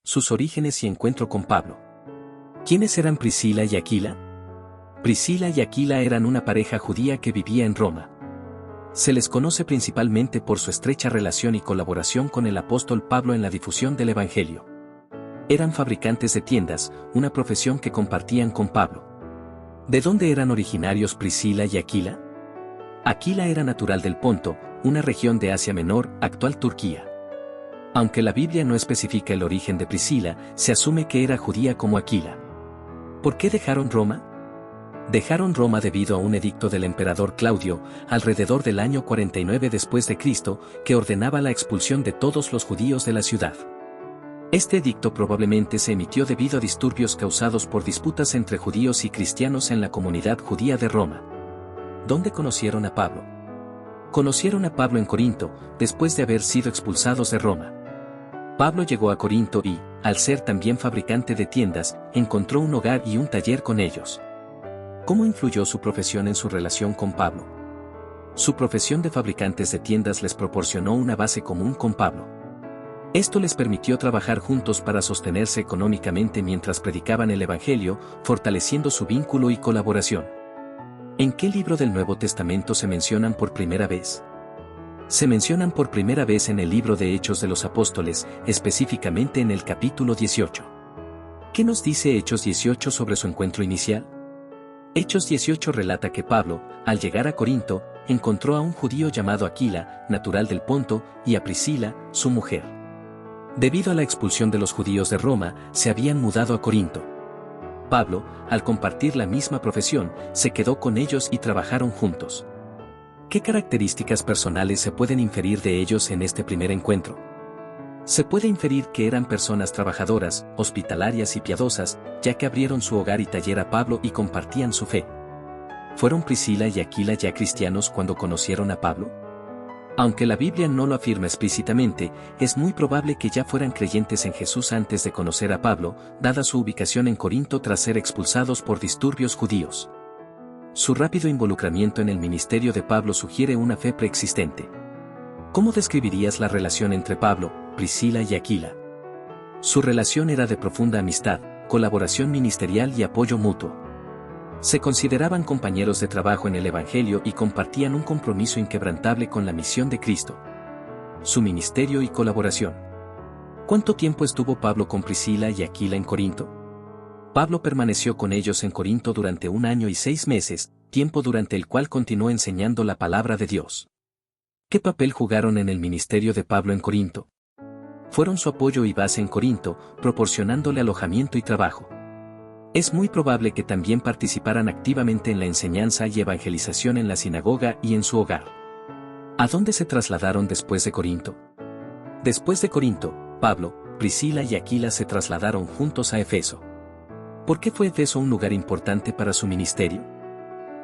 Sus orígenes y encuentro con Pablo. ¿Quiénes eran Priscila y Aquila? Priscila y Aquila eran una pareja judía que vivía en Roma. Se les conoce principalmente por su estrecha relación y colaboración con el apóstol Pablo en la difusión del Evangelio. Eran fabricantes de tiendas, una profesión que compartían con Pablo. ¿De dónde eran originarios Priscila y Aquila? Aquila era natural del Ponto, una región de Asia Menor, actual Turquía. Aunque la Biblia no especifica el origen de Priscila, se asume que era judía como Aquila. ¿Por qué dejaron Roma? Dejaron Roma debido a un edicto del emperador Claudio, alrededor del año 49 después de Cristo, que ordenaba la expulsión de todos los judíos de la ciudad. Este edicto probablemente se emitió debido a disturbios causados por disputas entre judíos y cristianos en la comunidad judía de Roma. ¿Dónde conocieron a Pablo? Conocieron a Pablo en Corinto, después de haber sido expulsados de Roma. Pablo llegó a Corinto y, al ser también fabricante de tiendas, encontró un hogar y un taller con ellos. ¿Cómo influyó su profesión en su relación con Pablo? Su profesión de fabricantes de tiendas les proporcionó una base común con Pablo. Esto les permitió trabajar juntos para sostenerse económicamente mientras predicaban el Evangelio, fortaleciendo su vínculo y colaboración. ¿En qué libro del Nuevo Testamento se mencionan por primera vez? Se mencionan por primera vez en el libro de Hechos de los Apóstoles, específicamente en el capítulo 18. ¿Qué nos dice Hechos 18 sobre su encuentro inicial? Hechos 18 relata que Pablo, al llegar a Corinto, encontró a un judío llamado Aquila, natural del Ponto, y a Priscila, su mujer. Debido a la expulsión de los judíos de Roma, se habían mudado a Corinto. Pablo, al compartir la misma profesión, se quedó con ellos y trabajaron juntos. ¿Qué características personales se pueden inferir de ellos en este primer encuentro? Se puede inferir que eran personas trabajadoras, hospitalarias y piadosas, ya que abrieron su hogar y taller a Pablo y compartían su fe. ¿Fueron Priscila y Aquila ya cristianos cuando conocieron a Pablo? Aunque la Biblia no lo afirma explícitamente, es muy probable que ya fueran creyentes en Jesús antes de conocer a Pablo, dada su ubicación en Corinto tras ser expulsados por disturbios judíos. Su rápido involucramiento en el ministerio de Pablo sugiere una fe preexistente. ¿Cómo describirías la relación entre Pablo, Priscila y Aquila? Su relación era de profunda amistad, colaboración ministerial y apoyo mutuo. Se consideraban compañeros de trabajo en el Evangelio y compartían un compromiso inquebrantable con la misión de Cristo. Su ministerio y colaboración. ¿Cuánto tiempo estuvo Pablo con Priscila y Aquila en Corinto? Pablo permaneció con ellos en Corinto durante 1 año y 6 meses, tiempo durante el cual continuó enseñando la palabra de Dios. ¿Qué papel jugaron en el ministerio de Pablo en Corinto? Fueron su apoyo y base en Corinto, proporcionándole alojamiento y trabajo. Es muy probable que también participaran activamente en la enseñanza y evangelización en la sinagoga y en su hogar. ¿A dónde se trasladaron después de Corinto? Después de Corinto, Pablo, Priscila y Aquila se trasladaron juntos a Efeso. ¿Por qué fue Efeso un lugar importante para su ministerio?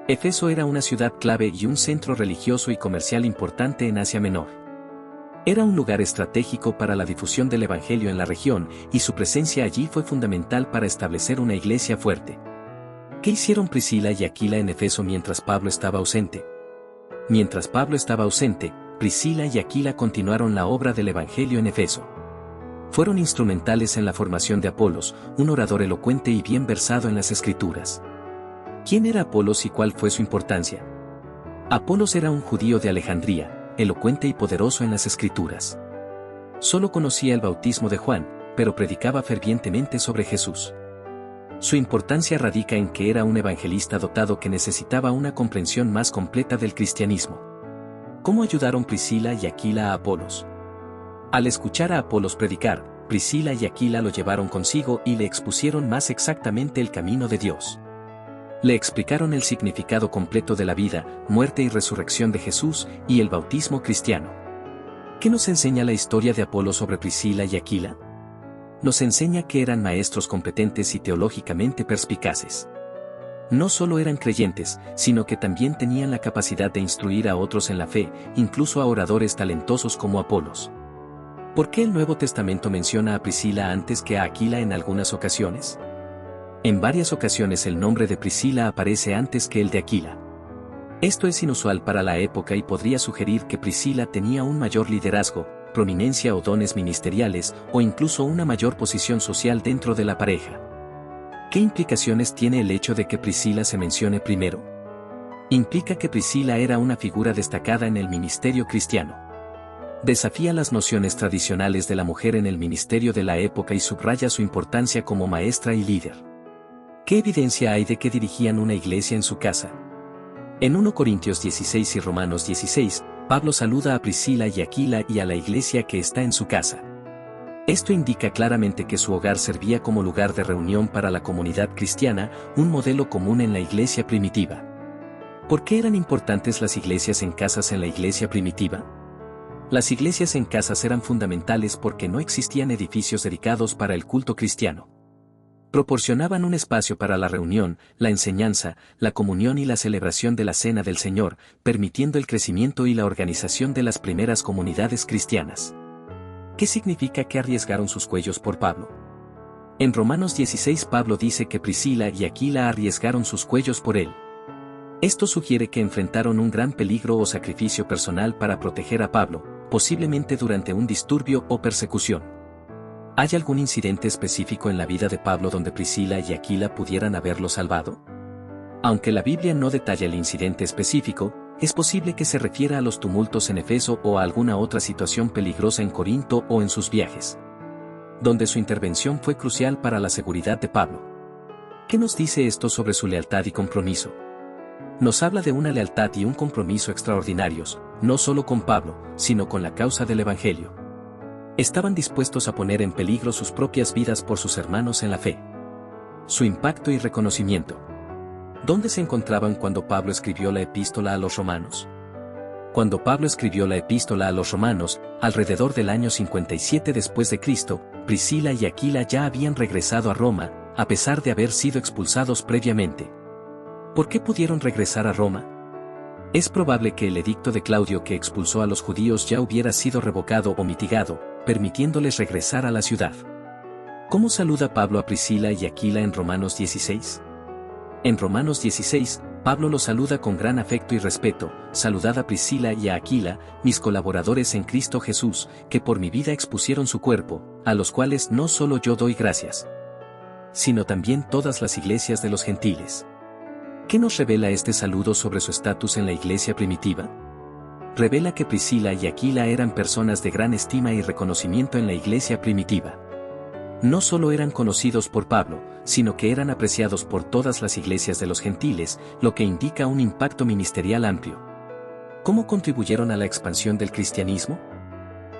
Efeso era una ciudad clave y un centro religioso y comercial importante en Asia Menor. Era un lugar estratégico para la difusión del Evangelio en la región, y su presencia allí fue fundamental para establecer una iglesia fuerte. ¿Qué hicieron Priscila y Aquila en Efeso mientras Pablo estaba ausente? Mientras Pablo estaba ausente, Priscila y Aquila continuaron la obra del Evangelio en Efeso. Fueron instrumentales en la formación de Apolos, un orador elocuente y bien versado en las Escrituras. ¿Quién era Apolos y cuál fue su importancia? Apolos era un judío de Alejandría, elocuente y poderoso en las Escrituras. Solo conocía el bautismo de Juan, pero predicaba fervientemente sobre Jesús. Su importancia radica en que era un evangelista dotado que necesitaba una comprensión más completa del cristianismo. ¿Cómo ayudaron Priscila y Aquila a Apolos? Al escuchar a Apolos predicar, Priscila y Aquila lo llevaron consigo y le expusieron más exactamente el camino de Dios. Le explicaron el significado completo de la vida, muerte y resurrección de Jesús y el bautismo cristiano. ¿Qué nos enseña la historia de Apolos sobre Priscila y Aquila? Nos enseña que eran maestros competentes y teológicamente perspicaces. No solo eran creyentes, sino que también tenían la capacidad de instruir a otros en la fe, incluso a oradores talentosos como Apolos. ¿Por qué el Nuevo Testamento menciona a Priscila antes que a Aquila en algunas ocasiones? En varias ocasiones el nombre de Priscila aparece antes que el de Aquila. Esto es inusual para la época y podría sugerir que Priscila tenía un mayor liderazgo, prominencia o dones ministeriales, o incluso una mayor posición social dentro de la pareja. ¿Qué implicaciones tiene el hecho de que Priscila se mencione primero? Implica que Priscila era una figura destacada en el ministerio cristiano. Desafía las nociones tradicionales de la mujer en el ministerio de la época y subraya su importancia como maestra y líder. ¿Qué evidencia hay de que dirigían una iglesia en su casa? En 1 Corintios 16 y Romanos 16, Pablo saluda a Priscila y Aquila y a la iglesia que está en su casa. Esto indica claramente que su hogar servía como lugar de reunión para la comunidad cristiana, un modelo común en la iglesia primitiva. ¿Por qué eran importantes las iglesias en casas en la iglesia primitiva? Las iglesias en casas eran fundamentales porque no existían edificios dedicados para el culto cristiano. Proporcionaban un espacio para la reunión, la enseñanza, la comunión y la celebración de la Cena del Señor, permitiendo el crecimiento y la organización de las primeras comunidades cristianas. ¿Qué significa que arriesgaron sus cuellos por Pablo? En Romanos 16 Pablo dice que Priscila y Aquila arriesgaron sus cuellos por él. Esto sugiere que enfrentaron un gran peligro o sacrificio personal para proteger a Pablo, posiblemente durante un disturbio o persecución. ¿Hay algún incidente específico en la vida de Pablo donde Priscila y Aquila pudieran haberlo salvado? Aunque la Biblia no detalla el incidente específico, es posible que se refiera a los tumultos en Efeso o a alguna otra situación peligrosa en Corinto o en sus viajes, donde su intervención fue crucial para la seguridad de Pablo. ¿Qué nos dice esto sobre su lealtad y compromiso? Nos habla de una lealtad y un compromiso extraordinarios, no solo con Pablo, sino con la causa del Evangelio. Estaban dispuestos a poner en peligro sus propias vidas por sus hermanos en la fe. Su impacto y reconocimiento. ¿Dónde se encontraban cuando Pablo escribió la epístola a los romanos? Cuando Pablo escribió la epístola a los romanos, alrededor del año 57 después de Cristo, Priscila y Aquila ya habían regresado a Roma, a pesar de haber sido expulsados previamente. ¿Por qué pudieron regresar a Roma? Es probable que el edicto de Claudio que expulsó a los judíos ya hubiera sido revocado o mitigado, permitiéndoles regresar a la ciudad. ¿Cómo saluda Pablo a Priscila y Aquila en Romanos 16? En Romanos 16, Pablo los saluda con gran afecto y respeto: saludad a Priscila y a Aquila, mis colaboradores en Cristo Jesús, que por mi vida expusieron su cuerpo, a los cuales no solo yo doy gracias, sino también todas las iglesias de los gentiles. ¿Qué nos revela este saludo sobre su estatus en la iglesia primitiva? Revela que Priscila y Aquila eran personas de gran estima y reconocimiento en la iglesia primitiva. No solo eran conocidos por Pablo, sino que eran apreciados por todas las iglesias de los gentiles, lo que indica un impacto ministerial amplio. ¿Cómo contribuyeron a la expansión del cristianismo?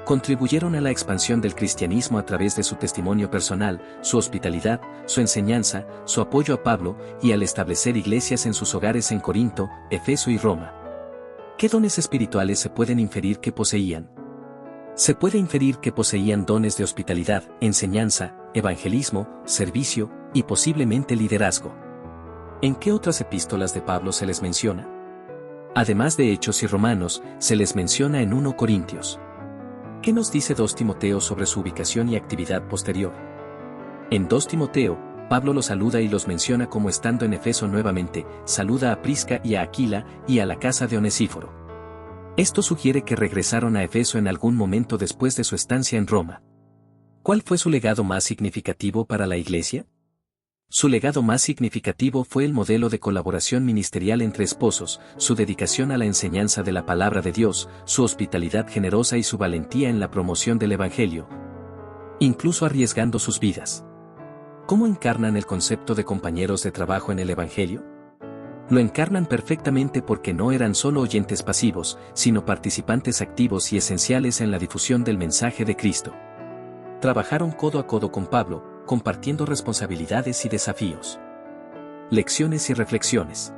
Contribuyeron a la expansión del cristianismo a través de su testimonio personal, su hospitalidad, su enseñanza, su apoyo a Pablo, y al establecer iglesias en sus hogares en Corinto, Efeso y Roma. ¿Qué dones espirituales se pueden inferir que poseían? Se puede inferir que poseían dones de hospitalidad, enseñanza, evangelismo, servicio, y posiblemente liderazgo. ¿En qué otras epístolas de Pablo se les menciona? Además de Hechos y Romanos, se les menciona en 1 Corintios. ¿Qué nos dice 2 Timoteo sobre su ubicación y actividad posterior? En 2 Timoteo, Pablo los saluda y los menciona como estando en Efeso nuevamente: saluda a Prisca y a Aquila, y a la casa de Onesíforo. Esto sugiere que regresaron a Efeso en algún momento después de su estancia en Roma. ¿Cuál fue su legado más significativo para la iglesia? Su legado más significativo fue el modelo de colaboración ministerial entre esposos, su dedicación a la enseñanza de la palabra de Dios, su hospitalidad generosa y su valentía en la promoción del Evangelio, incluso arriesgando sus vidas. ¿Cómo encarnan el concepto de compañeros de trabajo en el Evangelio? Lo encarnan perfectamente porque no eran solo oyentes pasivos, sino participantes activos y esenciales en la difusión del mensaje de Cristo. Trabajaron codo a codo con Pablo, compartiendo responsabilidades y desafíos. Lecciones y reflexiones.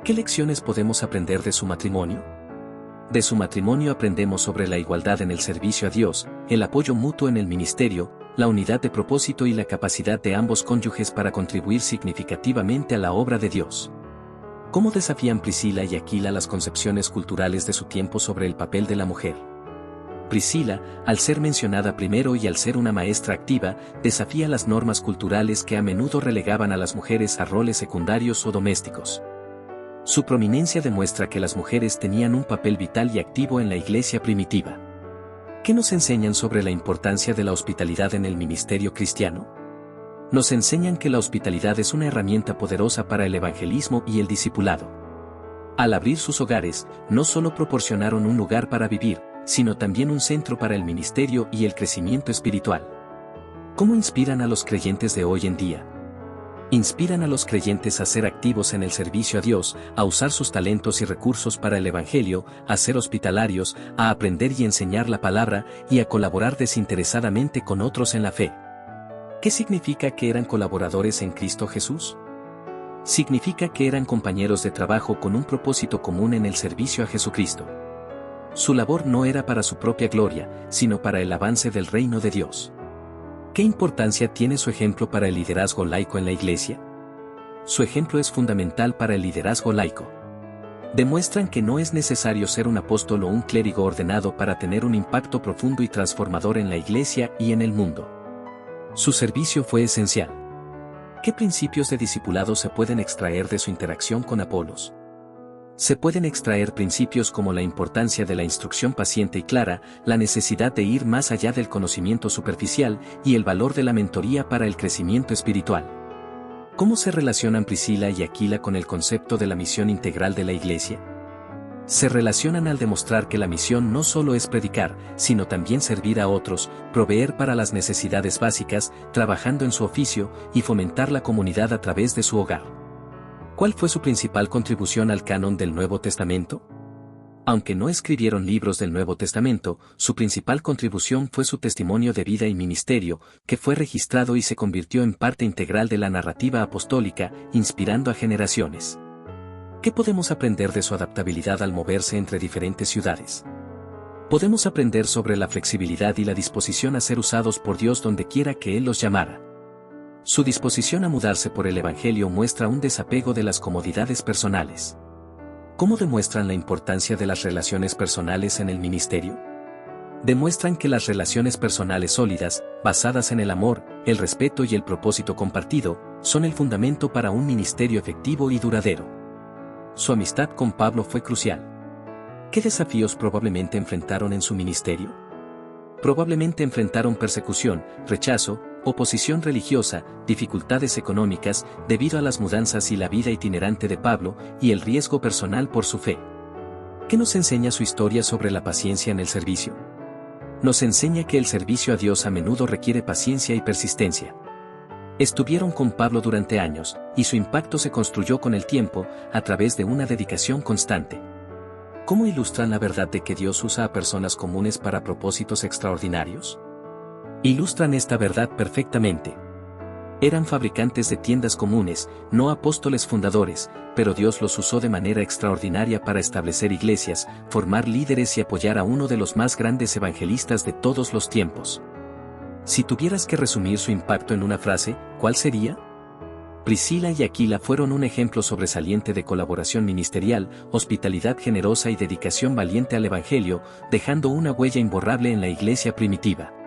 ¿Qué lecciones podemos aprender de su matrimonio? De su matrimonio aprendemos sobre la igualdad en el servicio a Dios, el apoyo mutuo en el ministerio, la unidad de propósito y la capacidad de ambos cónyuges para contribuir significativamente a la obra de Dios. ¿Cómo desafían Priscila y Aquila las concepciones culturales de su tiempo sobre el papel de la mujer? Priscila, al ser mencionada primero y al ser una maestra activa, desafía las normas culturales que a menudo relegaban a las mujeres a roles secundarios o domésticos. Su prominencia demuestra que las mujeres tenían un papel vital y activo en la iglesia primitiva. ¿Qué nos enseñan sobre la importancia de la hospitalidad en el ministerio cristiano? Nos enseñan que la hospitalidad es una herramienta poderosa para el evangelismo y el discipulado. Al abrir sus hogares, no solo proporcionaron un lugar para vivir, sino también un centro para el ministerio y el crecimiento espiritual. ¿Cómo inspiran a los creyentes de hoy en día? Inspiran a los creyentes a ser activos en el servicio a Dios, a usar sus talentos y recursos para el Evangelio, a ser hospitalarios, a aprender y enseñar la palabra y a colaborar desinteresadamente con otros en la fe. ¿Qué significa que eran colaboradores en Cristo Jesús? Significa que eran compañeros de trabajo con un propósito común en el servicio a Jesucristo. Su labor no era para su propia gloria, sino para el avance del reino de Dios. ¿Qué importancia tiene su ejemplo para el liderazgo laico en la Iglesia? Su ejemplo es fundamental para el liderazgo laico. Demuestran que no es necesario ser un apóstol o un clérigo ordenado para tener un impacto profundo y transformador en la Iglesia y en el mundo. Su servicio fue esencial. ¿Qué principios de discipulado se pueden extraer de su interacción con Apolos? Se pueden extraer principios como la importancia de la instrucción paciente y clara, la necesidad de ir más allá del conocimiento superficial y el valor de la mentoría para el crecimiento espiritual. ¿Cómo se relacionan Priscila y Aquila con el concepto de la misión integral de la Iglesia? Se relacionan al demostrar que la misión no solo es predicar, sino también servir a otros, proveer para las necesidades básicas, trabajando en su oficio y fomentar la comunidad a través de su hogar. ¿Cuál fue su principal contribución al canon del Nuevo Testamento? Aunque no escribieron libros del Nuevo Testamento, su principal contribución fue su testimonio de vida y ministerio, que fue registrado y se convirtió en parte integral de la narrativa apostólica, inspirando a generaciones. ¿Qué podemos aprender de su adaptabilidad al moverse entre diferentes ciudades? Podemos aprender sobre la flexibilidad y la disposición a ser usados por Dios donde quiera que Él los llamara. Su disposición a mudarse por el Evangelio muestra un desapego de las comodidades personales. ¿Cómo demuestran la importancia de las relaciones personales en el ministerio? Demuestran que las relaciones personales sólidas, basadas en el amor, el respeto y el propósito compartido, son el fundamento para un ministerio efectivo y duradero. Su amistad con Pablo fue crucial. ¿Qué desafíos probablemente enfrentaron en su ministerio? Probablemente enfrentaron persecución, rechazo, oposición religiosa, dificultades económicas, debido a las mudanzas y la vida itinerante de Pablo, y el riesgo personal por su fe. ¿Qué nos enseña su historia sobre la paciencia en el servicio? Nos enseña que el servicio a Dios a menudo requiere paciencia y persistencia. Estuvieron con Pablo durante años, y su impacto se construyó con el tiempo, a través de una dedicación constante. ¿Cómo ilustran la verdad de que Dios usa a personas comunes para propósitos extraordinarios? Ilustran esta verdad perfectamente. Eran fabricantes de tiendas comunes, no apóstoles fundadores, pero Dios los usó de manera extraordinaria para establecer iglesias, formar líderes y apoyar a uno de los más grandes evangelistas de todos los tiempos. Si tuvieras que resumir su impacto en una frase, ¿cuál sería? Priscila y Aquila fueron un ejemplo sobresaliente de colaboración ministerial, hospitalidad generosa y dedicación valiente al Evangelio, dejando una huella imborrable en la iglesia primitiva.